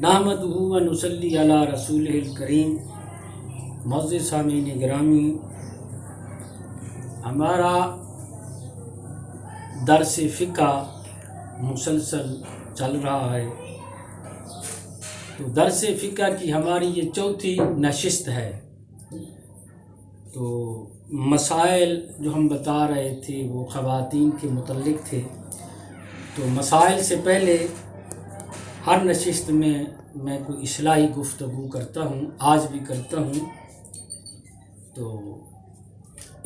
نحمدہ و نصلی علی رسولہ الکریم۔ معزز سامعین گرامی، ہمارا درس فقہ مسلسل چل رہا ہے، تو درس فقہ کی ہماری یہ چوتھی نشست ہے۔ تو مسائل جو ہم بتا رہے تھے وہ خواتین کے متعلق تھے۔ تو مسائل سے پہلے ہر نشست میں کوئی اصلاحی گفتگو کرتا ہوں، آج بھی کرتا ہوں۔ تو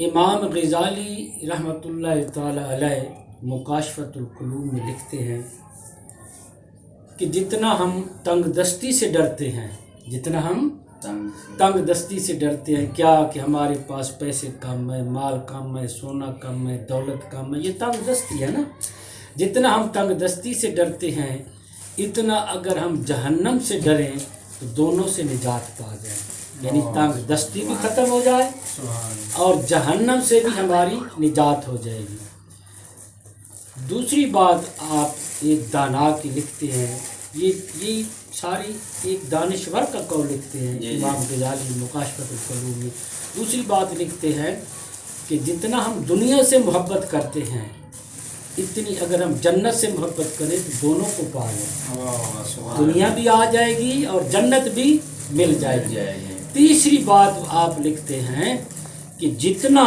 امام غزالی رحمۃ اللہ تعالی علیہ مکاشفۃ القلوب میں لکھتے ہیں کہ جتنا ہم تنگ دستی سے ڈرتے ہیں، جتنا ہم تنگ دستی سے ڈرتے ہیں، کیا کہ ہمارے پاس پیسے کم ہے، مال کم ہے، سونا کم ہے، دولت کم ہے، یہ تنگ دستی ہے نا۔ جتنا ہم تنگ دستی سے ڈرتے ہیں، اتنا اگر ہم جہنم سے ڈریں تو دونوں سے نجات پا جائیں، یعنی تنگ دستی بھی ختم ہو جائے اور جہنم سے بھی ہماری نجات ہو جائے گی۔ دوسری بات آپ ایک دانا کی لکھتے ہیں، یہ ساری ایک دانشور کا قول لکھتے ہیں امام غزالی مکاشفۃ القلوب میں۔ دوسری بات لکھتے ہیں کہ جتنا ہم دنیا سے محبت کرتے ہیں، اتنی اگر ہم جنت سے محبت کریں تو دونوں کو پا لیں، دنیا بھی آ جائے گی اور جنت بھی مل جائے گی۔ تیسری بات آپ لکھتے ہیں کہ جتنا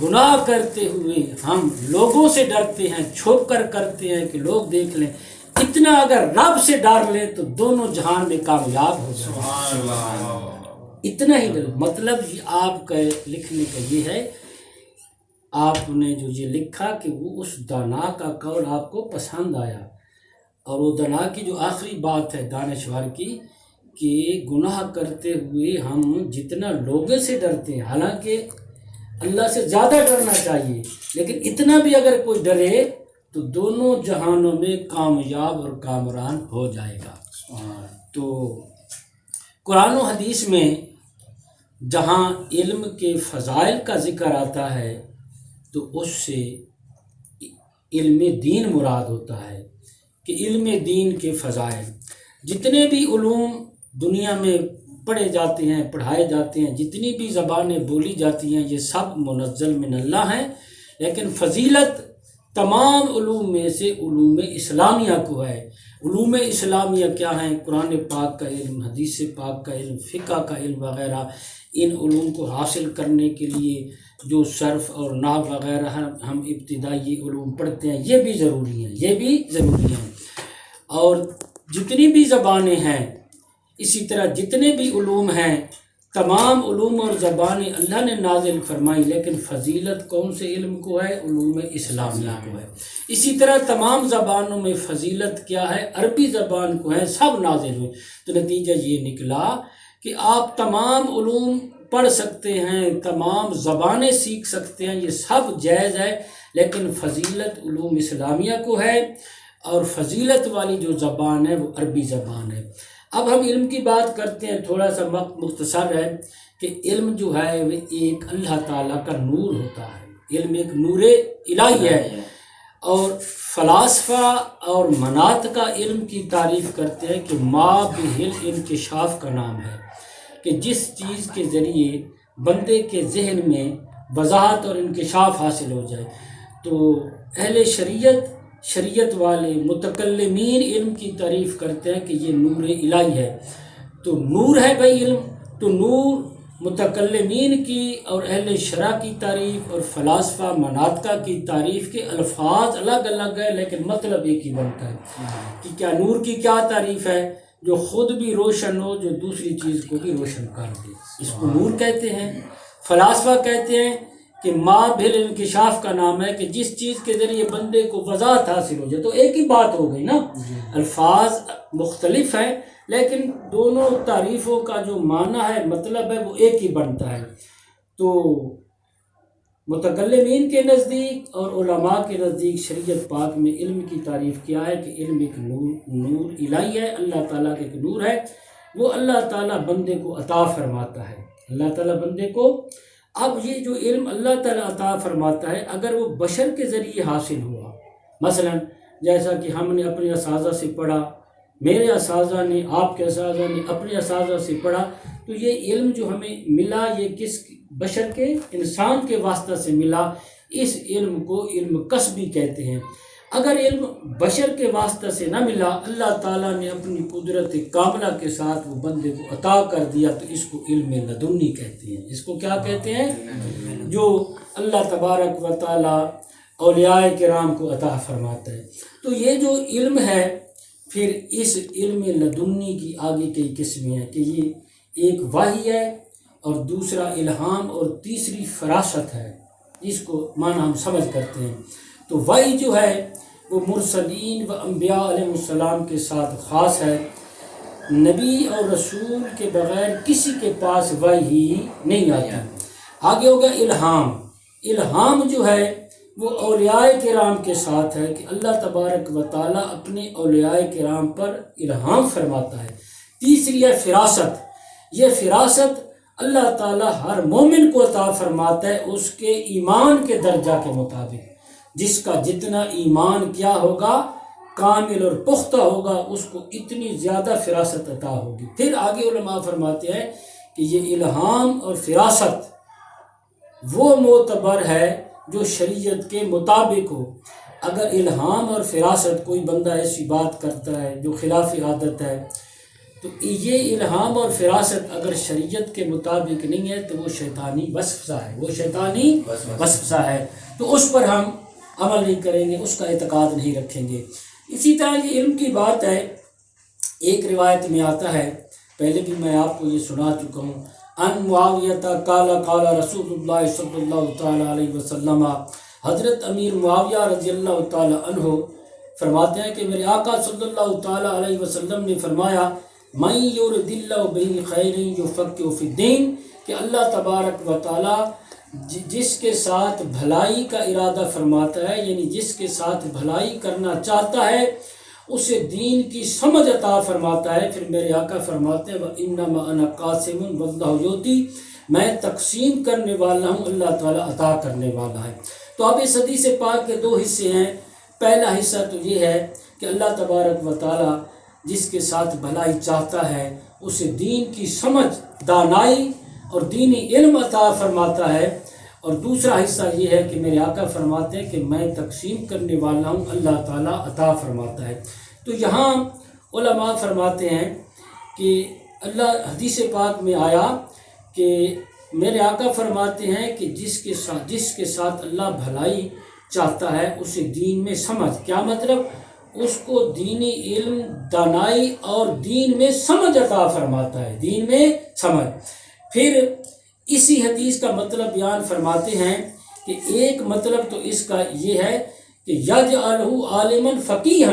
گناہ کرتے ہوئے ہم لوگوں سے ڈرتے ہیں، چھپ کر کرتے ہیں کہ لوگ دیکھ لیں، اتنا اگر رب سے ڈر لیں تو دونوں جہان میں کامیاب ہو جائیں۔ اتنا ہی مطلب آپ کا لکھنے کا یہ ہے، آپ نے جو یہ لکھا کہ وہ اس دانا کا قول آپ کو پسند آیا، اور وہ دانا کی جو آخری بات ہے دانشور کی کہ گناہ کرتے ہوئے ہم جتنا لوگوں سے ڈرتے ہیں، حالانکہ اللہ سے زیادہ ڈرنا چاہیے، لیکن اتنا بھی اگر کوئی ڈرے تو دونوں جہانوں میں کامیاب اور کامران ہو جائے گا۔ تو قرآن و حدیث میں جہاں علم کے فضائل کا ذکر آتا ہے تو اس سے علم دین مراد ہوتا ہے کہ علم دین کے فضائل، جتنے بھی علوم دنیا میں پڑھے جاتے ہیں، پڑھائے جاتے ہیں، جتنی بھی زبانیں بولی جاتی ہیں، یہ سب منزل من اللہ ہیں، لیکن فضیلت تمام علوم میں سے علوم اسلامیہ کو ہے۔ علوم اسلامیہ کیا ہیں؟ قرآن پاک کا علم، حدیث پاک کا علم، فقہ کا علم وغیرہ۔ ان علوم کو حاصل کرنے کے لیے جو صرف اور نحو وغیرہ ہم ابتدائی علوم پڑھتے ہیں، یہ بھی ضروری ہیں، یہ بھی ضروری ہیں۔ اور جتنی بھی زبانیں ہیں، اسی طرح جتنے بھی علوم ہیں، تمام علوم اور زبانیں اللہ نے نازل فرمائی، لیکن فضیلت کون سے علم کو ہے؟ علوم اسلامیہ کو ہے۔ اسی طرح تمام زبانوں میں فضیلت کیا ہے؟ عربی زبان کو ہے، سب نازل ہوئے۔ تو نتیجہ یہ نکلا کہ آپ تمام علوم پڑھ سکتے ہیں، تمام زبانیں سیکھ سکتے ہیں، یہ سب جائز ہے، لیکن فضیلت علوم اسلامیہ کو ہے، اور فضیلت والی جو زبان ہے وہ عربی زبان ہے۔ اب ہم علم کی بات کرتے ہیں، تھوڑا سا وقت مختصر ہے کہ علم جو ہے وہ ایک اللہ تعالیٰ کا نور ہوتا ہے، علم ایک نور الہی ہے۔ اور فلاسفہ اور مناط کا علم کی تعریف کرتے ہیں کہ ما بہل انکشاف کا نام ہے، کہ جس چیز کے ذریعے بندے کے ذہن میں وضاحت اور انکشاف حاصل ہو جائے۔ تو اہل شریعت والے متکلمین علم کی تعریف کرتے ہیں کہ یہ نور الہی ہے۔ تو نور ہے بھائی علم، تو نور متکلمین کی اور اہل شرع کی تعریف اور فلاسفہ مناطقہ کی تعریف کے الفاظ الگ الگ ہیں، لیکن مطلب ایک ہی بنتا ہے کہ کیا نور کی کیا تعریف ہے؟ جو خود بھی روشن ہو، جو دوسری چیز کو بھی روشن کر دے، اس کو نور کہتے ہیں۔ فلاسفہ کہتے ہیں کہ ما بھل انکشاف کا نام ہے کہ جس چیز کے ذریعے بندے کو وضاحت حاصل ہو جائے۔ تو ایک ہی بات ہو گئی نا، الفاظ مختلف ہیں لیکن دونوں تعریفوں کا جو معنی ہے، مطلب ہے، وہ ایک ہی بنتا ہے۔ تو متکلمین کے نزدیک اور علماء کے نزدیک شریعت پاک میں علم کی تعریف کیا ہے کہ علم ایک نور الہی ہے، اللہ تعالیٰ کا ایک نور ہے، وہ اللہ تعالیٰ بندے کو عطا فرماتا ہے، اللہ تعالیٰ بندے کو۔ اب یہ جو علم اللہ تعالیٰ عطا فرماتا ہے، اگر وہ بشر کے ذریعے حاصل ہوا، مثلا جیسا کہ ہم نے اپنے اساتذہ سے پڑھا میرے اساتذہ نے، آپ کے اساتذہ نے اپنے اساتذہ سے پڑھا، تو یہ علم جو ہمیں ملا یہ کس بشر کے، انسان کے واسطہ سے ملا. اس علم کو علم کسبی کہتے ہیں. اگر علم بشر کے واسطہ سے نہ ملا، اللہ تعالیٰ نے اپنی قدرت کاملہ کے ساتھ وہ بندے کو عطا کر دیا، تو اس کو علم لدنی کہتے ہیں. اس کو کیا کہتے ہیں؟ جو اللہ تبارک و تعالیٰ اولیاء کرام کو عطا فرماتا ہے. تو یہ جو علم ہے، پھر اس علم لدنی کی آگے کئی قسمیں ہیں کہ یہ ایک وحی ہے، اور دوسرا الہام، اور تیسری فراست ہے. اس کو معنی ہم سمجھ کرتے ہیں. تو وحی جو ہے وہ مرسلین و انبیاء علیہ السلام کے ساتھ خاص ہے. نبی اور رسول کے بغیر کسی کے پاس وحی نہیں آتا. آگے ہوگا الہام. الہام جو ہے وہ اولیاء کرام کے ساتھ ہے کہ اللہ تبارک و تعالیٰ اپنے اولیاء کرام پر الہام فرماتا ہے. تیسری ہے فراست. یہ فراست اللہ تعالیٰ ہر مومن کو عطا فرماتا ہے اس کے ایمان کے درجہ کے مطابق. جس کا جتنا ایمان کیا ہوگا کامل اور پختہ ہوگا، اس کو اتنی زیادہ فراست عطا ہوگی. پھر آگے علماء فرماتے ہیں کہ یہ الہام اور فراست وہ معتبر ہے جو شریعت کے مطابق ہو. اگر الہام اور فراست کوئی بندہ ایسی بات کرتا ہے جو خلاف عادت ہے، تو یہ الہام اور فراست اگر شریعت کے مطابق نہیں ہے تو وہ شیطانی وسوسہ ہے، وہ شیطانی وسوسہ ہے. تو اس پر ہم عمل نہیں کریں گے، اس کا اعتقاد نہیں رکھیں گے. اسی طرح یہ علم کی بات ہے. ایک روایت میں آتا ہے، پہلے بھی میں آپ کو یہ سنا چکا ہوں، ان معاویہ قال قال رسول اللہ صلی اللہ تعالیٰ علیہ وسلم. حضرت امیر معاویہ رضی اللہ تعالیٰ عنہ فرماتے ہیں کہ میرے آقا صلی اللہ تعالیٰ علیہ وسلم نے فرمایا، من یرد اللہ بہ خیر یفقہہ فی الدین، کہ اللہ تبارک و تعالیٰ جس کے ساتھ بھلائی کا ارادہ فرماتا ہے، یعنی جس کے ساتھ بھلائی کرنا چاہتا ہے، اسے دین کی سمجھ عطا فرماتا ہے. پھر میرے آقا فرماتے ہیں وَإِنَّمَا أَنَا قَاسِمٌ وَاللَّهُ يُؤْتِي، میں تقسیم کرنے والا ہوں، اللہ تعالیٰ عطا کرنے والا ہے. تو اب اس حدیث پاک کے دو حصے ہیں. پہلا حصہ تو یہ ہے کہ اللہ تبارک و تعالیٰ جس کے ساتھ بھلائی چاہتا ہے اسے دین کی سمجھ، دانائی اور دینی علم عطا فرماتا ہے. اور دوسرا حصہ یہ ہے کہ میرے آقا فرماتے ہیں کہ میں تقسیم کرنے والا ہوں، اللہ تعالیٰ عطا فرماتا ہے. تو یہاں علماء فرماتے ہیں کہ اللہ حدیث پاک میں آیا کہ میرے آقا فرماتے ہیں کہ جس کے ساتھ اللہ بھلائی چاہتا ہے اسے دین میں سمجھ. کیا مطلب؟ اس کو دینی علم، دانائی اور دین میں سمجھ عطا فرماتا ہے، دین میں سمجھ. پھر اسی حدیث کا مطلب بیان فرماتے ہیں کہ ایک مطلب تو اس کا یہ ہے کہ یجعلہ عالما فقیہا،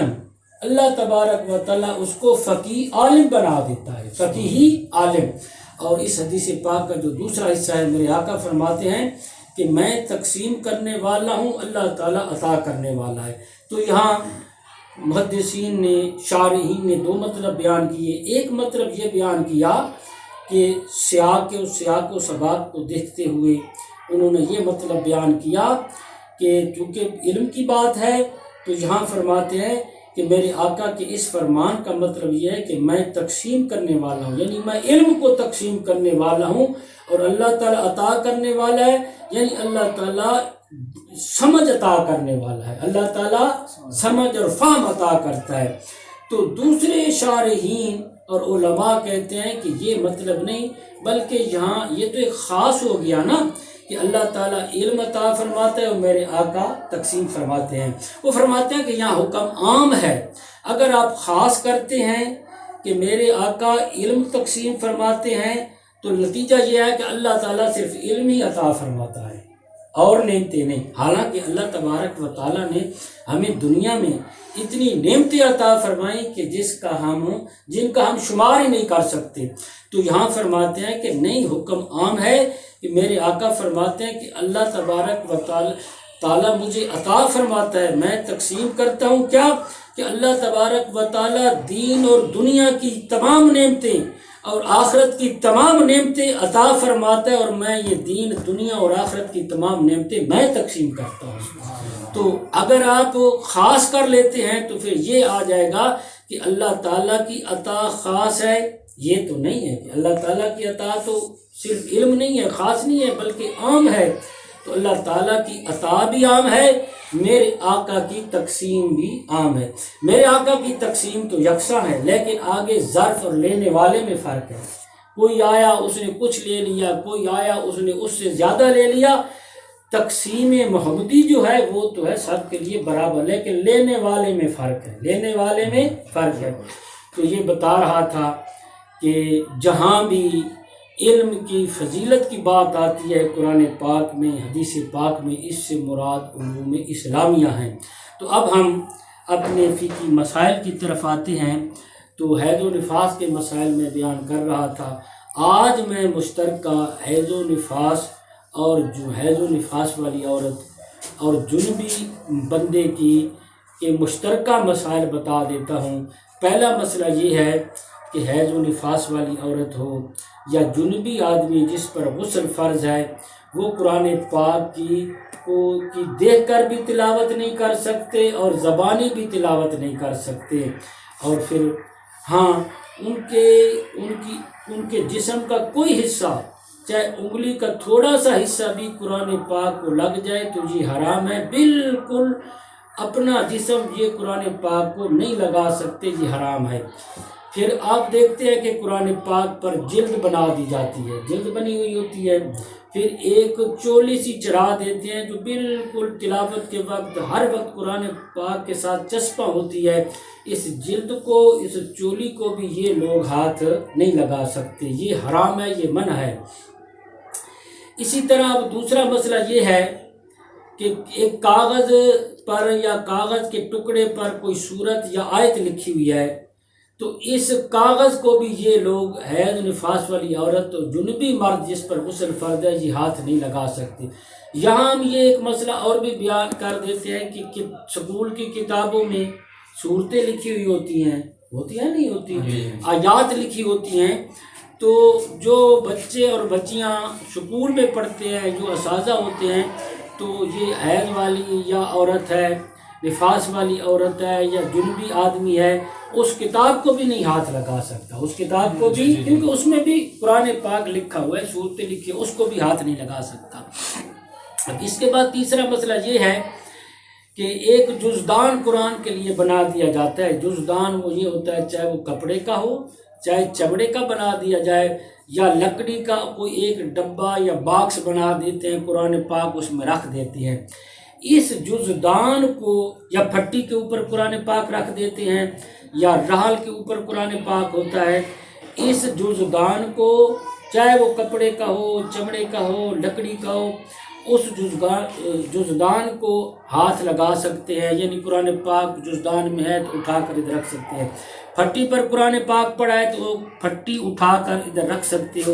اللہ تبارک و تعالیٰ اس کو فقیہ عالم بنا دیتا ہے، فقیہی عالم. اور اس حدیث پاک کا جو دوسرا حصہ ہے، میرے آقا فرماتے ہیں کہ میں تقسیم کرنے والا ہوں، اللہ تعالیٰ عطا کرنے والا ہے. تو یہاں محدثین نے، شارحین نے دو مطلب بیان کیے. ایک مطلب یہ بیان کیا کہ سیاق و سباق کو دیکھتے ہوئے انہوں نے یہ مطلب بیان کیا کہ چونکہ علم کی بات ہے تو یہاں فرماتے ہیں کہ میرے آقا کے اس فرمان کا مطلب یہ ہے کہ میں تقسیم کرنے والا ہوں، یعنی میں علم کو تقسیم کرنے والا ہوں، اور اللہ تعالیٰ عطا کرنے والا ہے، یعنی اللہ تعالیٰ سمجھ عطا کرنے والا ہے، اللہ تعالیٰ سمجھ اور فہم عطا کرتا ہے. تو دوسرے شارحین اور علماء کہتے ہیں کہ یہ مطلب نہیں، بلکہ یہاں یہ تو ایک خاص ہو گیا نا کہ اللہ تعالیٰ علم عطا فرماتا ہے اور میرے آقا تقسیم فرماتے ہیں. وہ فرماتے ہیں کہ یہاں حکم عام ہے. اگر آپ خاص کرتے ہیں کہ میرے آقا علم تقسیم فرماتے ہیں تو نتیجہ یہ ہے کہ اللہ تعالیٰ صرف علم ہی عطا فرماتا ہے اور نعمتیں نہیں. حالانکہ اللہ تبارک و تعالیٰ نے ہمیں دنیا میں اتنی نعمتیں عطا فرمائیں کہ جن کا ہم شمار ہی نہیں کر سکتے. تو یہاں فرماتے ہیں کہ نہیں، حکم عام ہے کہ میرے آقا فرماتے ہیں کہ اللہ تبارک و تعالیٰ مجھے عطا فرماتا ہے، میں تقسیم کرتا ہوں. کیا کہ اللہ تبارک و تعالیٰ دین اور دنیا کی تمام نعمتیں اور آخرت کی تمام نعمتیں عطا فرماتا ہے، اور میں یہ دین، دنیا اور آخرت کی تمام نعمتیں میں تقسیم کرتا ہوں. تو اگر آپ خاص کر لیتے ہیں تو پھر یہ آ جائے گا کہ اللہ تعالیٰ کی عطا خاص ہے، یہ تو نہیں ہے کہ اللہ تعالیٰ کی عطا تو صرف علم نہیں ہے، خاص نہیں ہے، بلکہ عام ہے۔ تو اللہ تعالیٰ کی عطا بھی عام ہے، میرے آقا کی تقسیم بھی عام ہے۔ میرے آقا کی تقسیم تو یکساں ہے، لیکن آگے ظرف اور لینے والے میں فرق ہے۔ کوئی آیا اس نے کچھ لے لیا، کوئی آیا اس نے اس سے زیادہ لے لیا۔ تقسیم محمدی جو ہے وہ تو ہے سب کے لیے برابر، لیکن لینے والے میں فرق ہے، لینے والے میں فرق ہے۔ تو یہ بتا رہا تھا کہ جہاں بھی علم کی فضیلت کی بات آتی ہے قرآن پاک میں، حدیث پاک میں، اس سے مراد علوم اسلامیہ ہیں۔ تو اب ہم اپنے فقہی مسائل کی طرف آتے ہیں۔ تو حیض و نفاس کے مسائل میں بیان کر رہا تھا۔ آج میں مشترکہ حیض و نفاس اور جو حیض و نفاس والی عورت اور جنبی بندے کی کے مشترکہ مسائل بتا دیتا ہوں۔ پہلا مسئلہ یہ ہے کہ حیض و نفاس والی عورت ہو یا جنبی آدمی جس پر غسل فرض ہے، وہ قرآن پاک کی دیکھ کر بھی تلاوت نہیں کر سکتے اور زبانی بھی تلاوت نہیں کر سکتے۔ اور پھر ہاں ان کے جسم کا کوئی حصہ، چاہے انگلی کا تھوڑا سا حصہ بھی قرآن پاک کو لگ جائے تو یہ حرام ہے۔ بالکل اپنا جسم یہ قرآن پاک کو نہیں لگا سکتے، یہ حرام ہے۔ پھر آپ دیکھتے ہیں کہ قرآن پاک پر جلد بنا دی جاتی ہے، جلد بنی ہوئی ہوتی ہے، پھر ایک چولی سی چڑھا دیتے ہیں جو بالکل تلاوت کے وقت ہر وقت قرآن پاک کے ساتھ چسپاں ہوتی ہے۔ اس جلد کو، اس چولی کو بھی یہ لوگ ہاتھ نہیں لگا سکتے، یہ حرام ہے، یہ منع ہے۔ اسی طرح اب دوسرا مسئلہ یہ ہے کہ ایک کاغذ پر یا کاغذ کے ٹکڑے پر کوئی سورت یا آیت لکھی ہوئی ہے، تو اس کاغذ کو بھی یہ لوگ حیض نفاس والی عورت اور جنبی مرد جس پر غسل فرض ہے یہ ہاتھ نہیں لگا سکتے۔ یہاں ہم یہ ایک مسئلہ اور بھی بیان کر دیتے ہیں کہ سکول کی کتابوں میں صورتیں لکھی ہوئی ہوتی ہیں نہیں ہوتی، آیات لکھی ہوتی ہیں، تو جو بچے اور بچیاں سکول میں پڑھتے ہیں، جو اساتذہ ہوتے ہیں، تو یہ حیض والی یا عورت ہے، نفاس والی عورت ہے یا جنبی آدمی ہے، اس کتاب کو بھی نہیں ہاتھ لگا سکتا، اس کتاب کو بھی، کیونکہ اس میں بھی قرآن پاک لکھا ہوا ہے، صورتیں لکھی ہیں، اس کو بھی ہاتھ نہیں لگا سکتا۔ اب اس کے بعد تیسرا مسئلہ یہ ہے کہ ایک جزدان قرآن کے لیے بنا دیا جاتا ہے۔ جزدان وہ یہ ہوتا ہے، چاہے وہ کپڑے کا ہو، چاہے چمڑے کا بنا دیا جائے، یا لکڑی کا کوئی ایک ڈبہ یا باکس بنا دیتے ہیں، قرآن پاک اس میں رکھ دیتے ہیں۔ اس جزدان کو یا پھٹی کے اوپر قرآن پاک رکھ دیتے ہیں یا رحل کے اوپر قرآن پاک ہوتا ہے۔ اس جزدان کو، چاہے وہ کپڑے کا ہو، چمڑے کا ہو، لکڑی کا ہو، اس جزدان کو ہاتھ لگا سکتے ہیں، یعنی قرآن پاک جزدان میں ہے تو اٹھا کر ادھر رکھ سکتے ہیں۔ پھٹی پر قرآن پاک پڑا ہے تو وہ پھٹی اٹھا کر ادھر رکھ سکتے ہو۔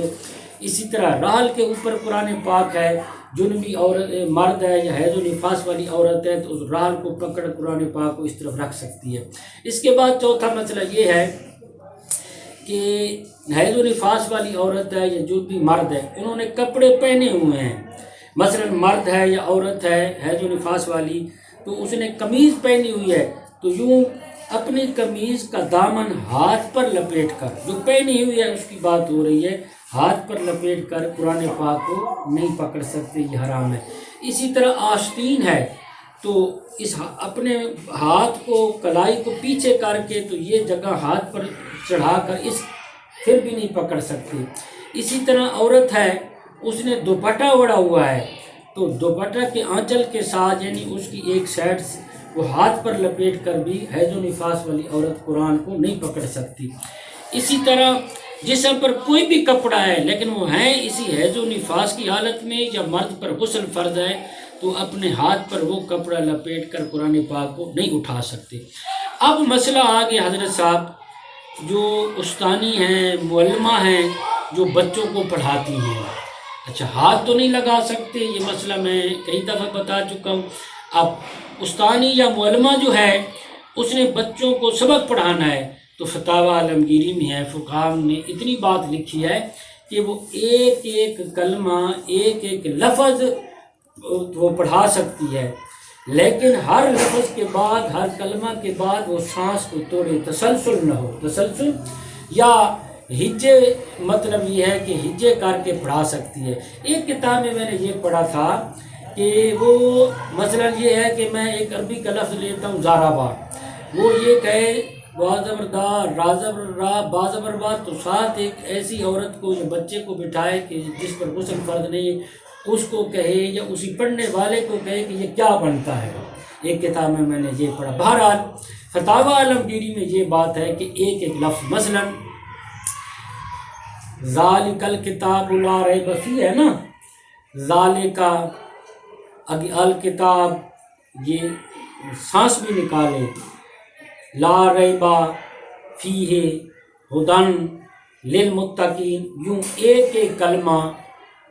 اسی طرح رحل کے اوپر قرآن پاک ہے، جنبی عورت مرد ہے یا حیض و نفاس والی عورت ہے تو اس رحل کو پکڑ قرآن پاک کو اس طرف رکھ سکتی ہے۔ اس کے بعد چوتھا مسئلہ یہ ہے کہ حیض و نفاس والی عورت ہے یا جنبی مرد ہے، انہوں نے کپڑے پہنے ہوئے ہیں، مثلا مرد ہے یا عورت ہے حیض و نفاس والی، تو اس نے قمیض پہنی ہوئی ہے، تو یوں اپنی قمیض کا دامن ہاتھ پر لپیٹ کر، جو پہنی ہوئی ہے اس کی بات ہو رہی ہے، ہاتھ پر لپیٹ کر قرآن پاک کو نہیں پکڑ سکتے، یہ حرام ہے۔ اسی طرح آستین ہے تو اس اپنے ہاتھ کو، کلائی کو پیچھے کر کے تو یہ جگہ ہاتھ پر چڑھا کر اس پھر بھی نہیں پکڑ سکتے۔ اسی طرح عورت ہے، اس نے دوپٹہ اوڑھا ہوا ہے تو دوپٹہ کے آنچل کے ساتھ، یعنی اس کی ایک سائڈ وہ ہاتھ پر لپیٹ کر بھی حیض و نفاس والی عورت قرآن کو نہیں پکڑ سکتی۔ اسی طرح جسم پر کوئی بھی کپڑا ہے لیکن وہ ہیں اسی حیض و نفاس کی حالت میں یا مرد پر غسل فرض ہے تو اپنے ہاتھ پر وہ کپڑا لپیٹ کر قرآن پاک کو نہیں اٹھا سکتے۔ اب مسئلہ آگے حضرت صاحب جو استانی ہیں، معلمہ ہیں، جو بچوں کو پڑھاتی ہیں، اچھا ہاتھ تو نہیں لگا سکتے، یہ مسئلہ میں کئی دفعہ بتا چکا ہوں۔ اب استانی یا معلمہ جو ہے اس نے بچوں کو سبق پڑھانا ہے تو فتاوی عالمگیری میں ہے، فقہاء نے اتنی بات لکھی ہے کہ وہ ایک ایک کلمہ، ایک ایک لفظ وہ پڑھا سکتی ہے۔ لیکن ہر لفظ کے بعد ہر کلمہ کے بعد وہ سانس کو توڑے، تسلسل نہ ہو، تسلسل یا ہجے، مطلب یہ ہے کہ ہجے کر کے پڑھا سکتی ہے۔ ایک کتاب میں نے یہ پڑھا تھا کہ وہ مثلا یہ ہے کہ میں ایک عربی کا لفظ لیتا ہوں زارابا، وہ یہ کہے بازبردار رازبر بازبرباد، تو ساتھ ایک ایسی عورت کو یا بچے کو بٹھائے کہ جس پر غسل فرض نہیں ہے، اس کو کہے یا اسی پڑھنے والے کو کہے کہ یہ کیا بنتا ہے۔ ایک کتاب میں نے یہ پڑھا۔ بہرحال فتاوی عالمگیری میں یہ بات ہے کہ ایک ایک لفظ، مثلا ذالک الکتاب لا ریب فیہ ہے نا، ذالک الکتاب، یہ سانس بھی نکالے، لا ریب فیہ ہدن للمتقین، یوں ایک ایک کلمہ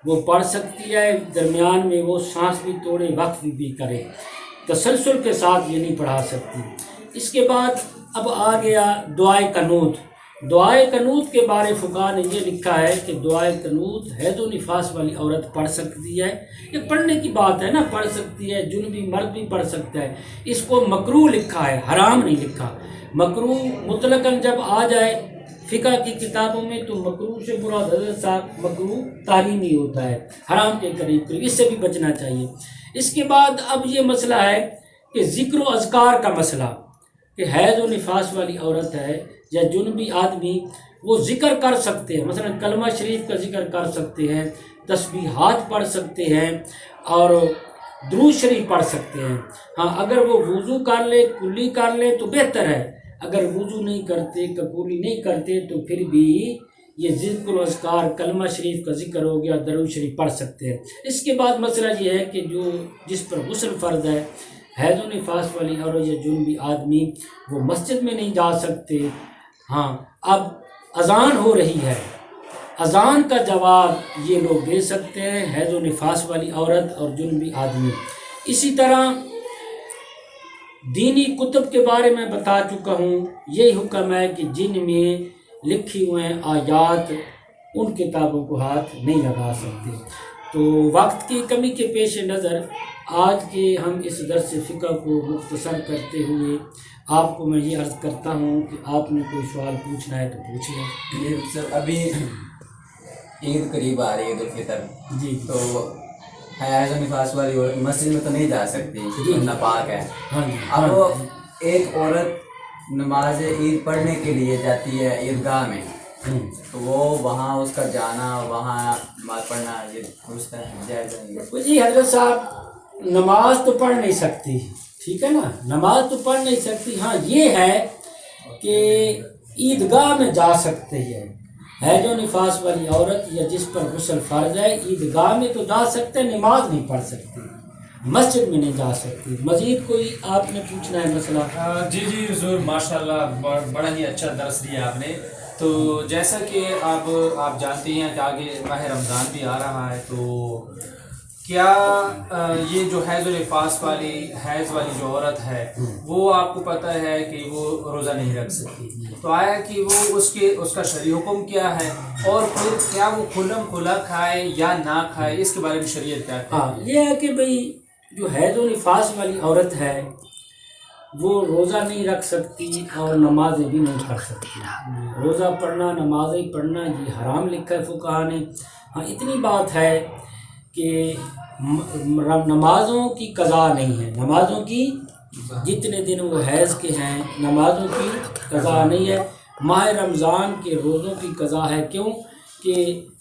وہ پڑھ سکتی ہے، درمیان میں وہ سانس بھی توڑے، وقف بھی کرے، تسلسل کے ساتھ یہ نہیں پڑھا سکتی۔ اس کے بعد اب آ گیا دعائے قنوت۔ دعائے قنوت کے بارے فقہا نے یہ لکھا ہے کہ دعائے قنوت حیض و نفاس والی عورت پڑھ سکتی ہے، یہ پڑھنے کی بات ہے نا، پڑھ سکتی ہے، جنبی مرد بھی پڑھ سکتا ہے۔ اس کو مکروہ لکھا ہے، حرام نہیں لکھا۔ مکروہ مطلقاً جب آ جائے فقہ کی کتابوں میں تو مکروہ سے مراد حضرت صاحب مکروہ تحریمی ہوتا ہے، حرام کے قریب قریب، اس سے بھی بچنا چاہیے۔ اس کے بعد اب یہ مسئلہ ہے کہ ذکر و اذکار کا مسئلہ، کہ حیض و نفاس والی عورت ہے یا جنبی آدمی، وہ ذکر کر سکتے ہیں، مثلا کلمہ شریف کا ذکر کر سکتے ہیں، تسبیحات پڑھ سکتے ہیں اور درود شریف پڑھ سکتے ہیں۔ ہاں اگر وہ وضو کر لے، کلی کر لے تو بہتر ہے، اگر وضو نہیں کرتے، کلی نہیں کرتے تو پھر بھی یہ ذکر و اذکار، کلمہ شریف کا ذکر ہو گیا، درود شریف پڑھ سکتے ہیں۔ اس کے بعد مسئلہ یہ ہے کہ جس پر غسل فرض ہے، حیض و نفاس والی عورت یا جنبی آدمی، وہ مسجد میں نہیں جا سکتے۔ ہاں اب اذان ہو رہی ہے، اذان کا جواب یہ لوگ دے سکتے ہیں، حیض و نفاس والی عورت اور جنبی آدمی۔ اسی طرح دینی کتب کے بارے میں بتا چکا ہوں، یہی حکم ہے کہ جن میں لکھی ہوئے آیات ان کتابوں کو ہاتھ نہیں لگا سکتے۔ تو وقت کی کمی کے پیش نظر آج کے ہم اس درس فقہ کو مختصر کرتے ہوئے آپ کو میں یہ عرض کرتا ہوں کہ آپ نے کوئی سوال پوچھنا ہے تو پوچھ لیں۔ یہ سر ابھی عید قریب آ رہی ہے، عید الفطر، جی تو حیض و نفاس والی عورت مسجد میں تو نہیں جا سکتی، ناپاک ہے۔ ہاں جی، اب ایک عورت نماز عید پڑھنے کے لیے جاتی ہے عیدگاہ میں، تو وہ وہاں اس کا جانا، وہاں نماز پڑھنا، یہ درست ہے، جائز ہے؟ جی حضرت صاحب، نماز تو پڑھ نہیں سکتی، ٹھیک ہے نا، نماز تو پڑھ نہیں سکتی۔ ہاں یہ ہے کہ عیدگاہ میں جا سکتے ہیں، حیض و نفاس والی عورت یا جس پر غسل فرض ہے عیدگاہ میں تو جا سکتے، نماز نہیں پڑھ سکتی، مسجد میں نہیں جا سکتی۔ مزید کوئی آپ نے پوچھنا ہے مسئلہ؟ جی جی حضور، ماشاءاللہ بڑا ہی اچھا درس دیا آپ نے۔ تو جیسا کہ آپ جانتے ہیں کہ آگے ماہ رمضان بھی آ رہا ہے، تو کیا یہ جو حیض و نفاس والی جو عورت ہے، وہ آپ کو پتہ ہے کہ وہ روزہ نہیں رکھ سکتی، تو آیا کہ وہ اس کا شرعی حکم کیا ہے، اور پھر کیا وہ کھلم کھلا کھائے یا نہ کھائے، اس کے بارے میں شریعت کیا کہتی ہے؟ ہاں یہ ہے کہ بھئی جو حیض و نفاس والی عورت ہے وہ روزہ نہیں رکھ سکتی اور نمازیں بھی نہیں پڑھ سکتی۔ روزہ پڑھنا، نمازیں پڑھنا یہ حرام لکھا ہے فقہا نے۔ ہاں اتنی بات ہے کہ نمازوں کی قضا نہیں ہے، نمازوں کی جتنے دن وہ حیض کے ہیں نمازوں کی قضا نہیں ہے۔ ماہ رمضان کے روزوں کی قضا ہے، کیوں کہ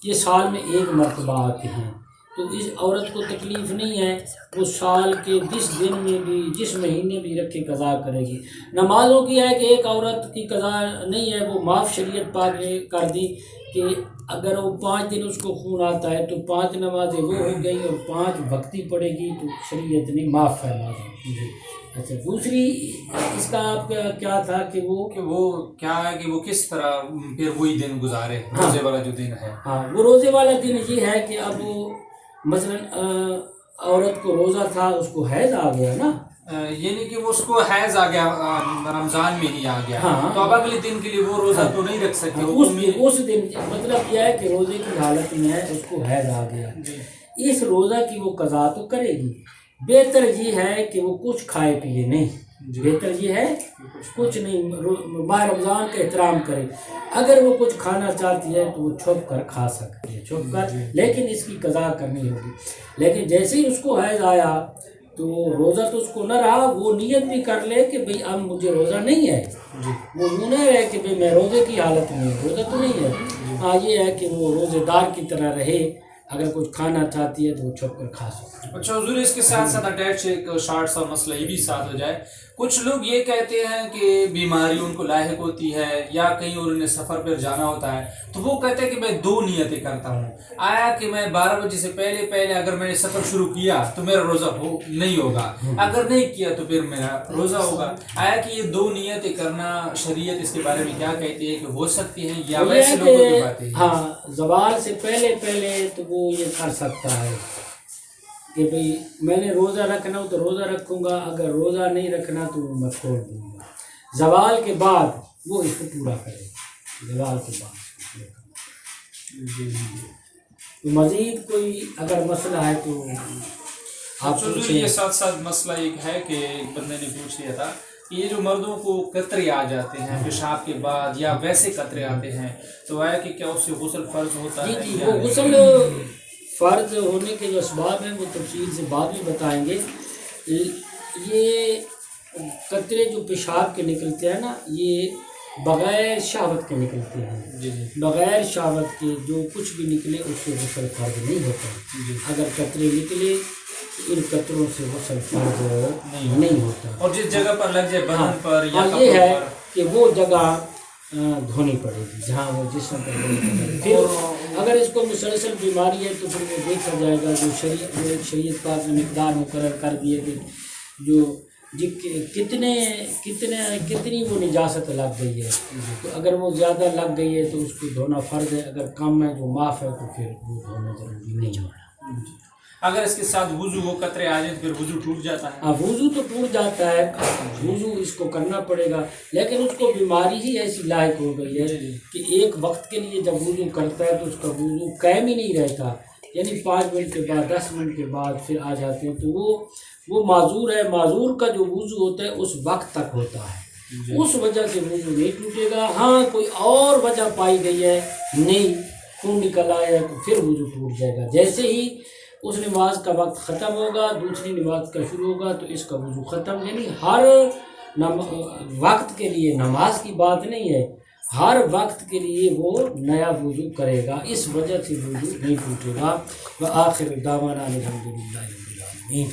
یہ سال میں ایک مرتبہ آتے ہیں، تو اس عورت کو تکلیف نہیں ہے، وہ سال کے جس دن میں بھی جس مہینے بھی رکھے قضا کرے گی۔ نمازوں کی ہے کہ ایک عورت کی قضا نہیں ہے، وہ معاف شریعت پاک نے کر دی کہ اگر وہ 5 دن اس کو خون آتا ہے تو 5 نمازیں وہ ہو گئی اور 5 وقتی پڑے گی، تو شریعت نے معاف فرما دی۔ اچھا دوسری اس کا آپ کا کیا تھا کہ وہ کیا ہے کہ وہ کس طرح پھر وہی دن گزارے، روزے والا جو دن ہے؟ ہاں وہ روزے والا دن یہ ہے کہ اب وہ مثلا عورت کو روزہ تھا، اس کو حیض آ گیا نا، یعنی کہ وہ اس کو حیض آ گیا، رمضان میں ہی آ گیا، ہاں، تو اب اگلے دن کے لیے وہ روزہ تو نہیں رکھ سکتے۔ اس دن مطلب یہ ہے کہ روزے کی حالت میں ہے، اس کو حیض آ گیا، اس روزہ کی وہ قضا تو کرے گی، بہتر یہ ہے کہ وہ کچھ کھائے پیے نہیں، بہتر یہ ہے کچھ نہیں، ماہ رمضان کا احترام کرے. اگر وہ کچھ کھانا چاہتی ہے تو وہ چھپ کر کھا سکتی ہے، چھپ کر، لیکن اس کی قضا کرنی ہوگی. لیکن جیسے ہی اس کو حیض آیا تو روزہ تو اس کو نہ رہا، وہ نیت بھی کر لے کہ بھئی اب مجھے روزہ نہیں ہے، وہ یوں نہ رہے کہ بھئی میں روزے کی حالت میں ہوں، روزہ تو نہیں ہے. ہاں یہ ہے کہ وہ روزے دار کی طرح رہے، اگر کچھ کھانا چاہتی ہے تو وہ چھپ کر کھا سکتی ہے. اچھا حضور، اس کے ساتھ ساتھ اٹیچ ایک شارٹ سا مسئلہ یہ بھی ساتھ ہو جائے. کچھ لوگ یہ کہتے ہیں کہ بیماری ان کو لاحق ہوتی ہے یا کہیں اور انہیں سفر پر جانا ہوتا ہے، تو وہ کہتے ہیں کہ میں 2 نیتیں کرتا ہوں. آیا کہ میں 12 بجے سے پہلے اگر میں نے سفر شروع کیا تو میرا روزہ نہیں ہوگا، اگر نہیں کیا تو پھر میرا روزہ ہوگا. آیا کہ یہ 2 نیتیں کرنا شریعت اس کے بارے میں کیا کہتی ہے، کہ ہو سکتی ہیں یا ویسے لوگوں کی باتیں؟ ہاں، زوال سے پہلے تو وہ یہ کر سکتا ہے کہ بھئی میں نے روزہ رکھنا ہو تو روزہ رکھوں گا، اگر روزہ نہیں رکھنا تو میں چھوڑ دوں گا. زوال کے بعد وہ اس کو پورا کرے، زوال کے بعد تو مزید کوئی اگر مسئلہ ہے تو آپ حضور یہ ساتھ ساتھ مسئلہ ایک ہے کہ ایک بندے نے پوچھ لیا تھا کہ یہ جو مردوں کو قطرے آ جاتے ہیں پیشاب کے بعد یا ویسے قطرے آتے ہیں، تو آیا کہ کیا اس سے غسل فرض ہوتا ہے؟ جی وہ غسل فرض ہونے کے جو اسباب ہیں وہ تفصیل سے بعد میں بتائیں گے. یہ قطرے جو پیشاب کے نکلتے ہیں نا، یہ بغیر شہوت کے نکلتے ہیں، بغیر شہوت کے جو کچھ بھی نکلے اس سے غسل فرض نہیں ہوتا. اگر قطرے نکلے تو ان قطروں سے غسل فرض نہیں ہوتا. اور جس جگہ پر لگ جائے بدن پر یا یہ ہے کہ وہ جگہ دھونی پڑے گی جہاں وہ جسم پر دھونی پڑے گی. پھر اگر اس کو مسلسل بیماری ہے تو پھر وہ دیکھا جائے گا جو شریعت پاک نے مقدار مقرر کر دیے کہ جو کتنی وہ نجاست لگ گئی ہے، تو اگر وہ زیادہ لگ گئی ہے تو اس کو دھونا فرض ہے، اگر کم ہے جو معاف ہے تو پھر وہ دھونا ضروری نہیں ہونا. اگر اس کے ساتھ وضو وہ قطرے آ جائیں تو پھر وضو ٹوٹ جاتا ہے؟ ہاں وضو تو ٹوٹ جاتا ہے، وضو اس کو کرنا پڑے گا، لیکن اس کو بیماری ہی ایسی لاحق ہو گئی ہے کہ ایک وقت کے لیے جب وضو کرتا ہے تو اس کا وضو قائم ہی نہیں رہتا، یعنی 5 منٹ کے بعد 10 منٹ کے بعد پھر آ جاتے ہیں، تو وہ معذور ہے. معذور کا جو وضو ہوتا ہے اس وقت تک ہوتا ہے، اس وجہ سے وضو نہیں ٹوٹے گا. ہاں کوئی اور وجہ پائی گئی ہے، نہیں خون نکل آیا تو پھر وضو ٹوٹ جائے گا. جیسے ہی اس نماز کا وقت ختم ہوگا دوسری نماز کا شروع ہوگا تو اس کا وضو ختم. یعنی ہر وقت کے لیے نماز کی بات نہیں ہے، ہر وقت کے لیے وہ نیا وضو کرے گا، اس وجہ سے وضو نہیں ٹوٹے گا. وآخر دعوانا الحمدللہ رب العالمین.